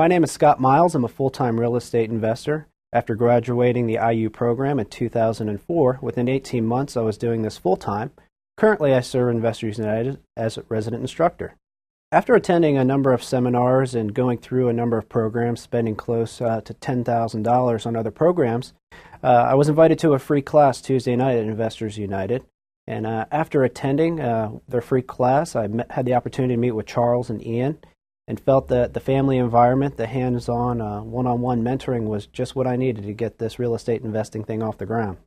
My name is Scott Miles. I'm a full-time real estate investor. After graduating the IU program in 2004, within 18 months I was doing this full-time. Currently I serve Investors United as a resident instructor. After attending a number of seminars and going through a number of programs, spending close to $10,000 on other programs, I was invited to a free class Tuesday night at Investors United. And after attending their free class, I had the opportunity to meet with Charles and Ian and felt that the family environment, the hands-on, one-on-one mentoring was just what I needed to get this real estate investing thing off the ground.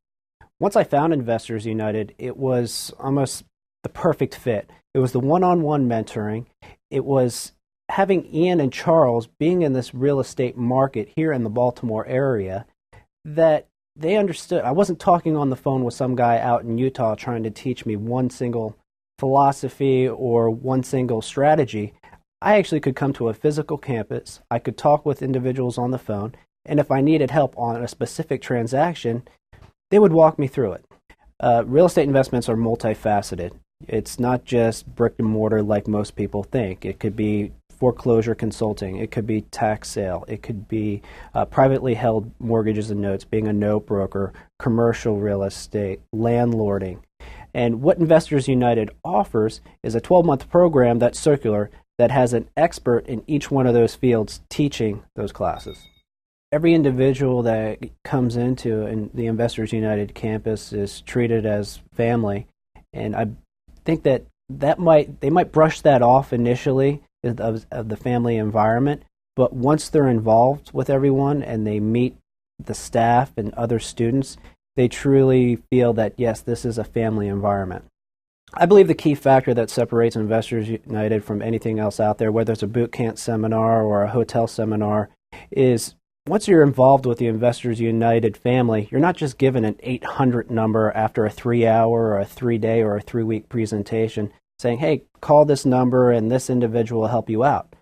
Once I found Investors United, it was almost the perfect fit. It was the one-on-one mentoring. It was having Ian and Charles being in this real estate market here in the Baltimore area that they understood. I wasn't talking on the phone with some guy out in Utah trying to teach me one single philosophy or one single strategy. I actually could come to a physical campus. I could talk with individuals on the phone, and if I needed help on a specific transaction, they would walk me through it. Real estate investments are multifaceted. It's not just brick and mortar like most people think. It could be foreclosure consulting. It could be tax sale. It could be privately held mortgages and notes, being a note broker, commercial real estate, landlording. And what Investors United offers is a 12-month program that's circular that has an expert in each one of those fields teaching those classes. Every individual that comes into the Investors United campus is treated as family, and I think that they might brush that off initially of the family environment, but once they're involved with everyone and they meet the staff and other students, they truly feel that, yes, this is a family environment. I believe the key factor that separates Investors United from anything else out there, whether it's a boot camp seminar or a hotel seminar, is once you're involved with the Investors United family, you're not just given an 800 number after a 3-hour or a 3-day or a 3-week presentation saying, hey, call this number and this individual will help you out.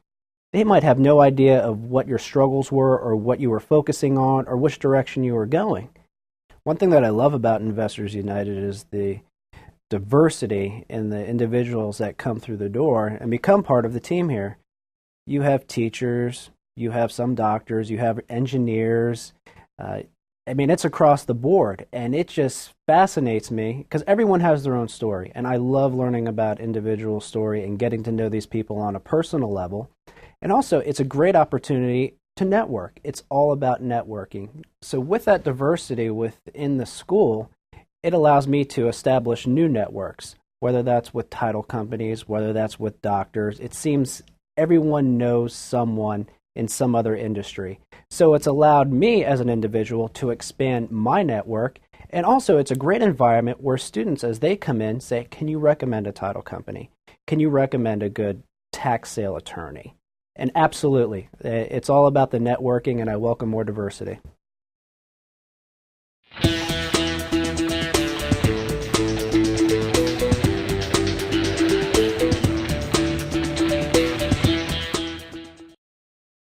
They might have no idea of what your struggles were or what you were focusing on or which direction you were going. One thing that I love about Investors United is the diversity in the individuals that come through the door and become part of the team here. You have teachers, you have some doctors, you have engineers. It's across the board, and it just fascinates me because everyone has their own story, and I love learning about individual story and getting to know these people on a personal level. And also, it's a great opportunity to network. It's all about networking. So with that diversity within the school, it allows me to establish new networks, whether that's with title companies, whether that's with doctors. It seems everyone knows someone in some other industry. So it's allowed me as an individual to expand my network, and also it's a great environment where students, as they come in, say, can you recommend a title company? Can you recommend a good tax sale attorney? And absolutely, it's all about the networking, and I welcome more diversity.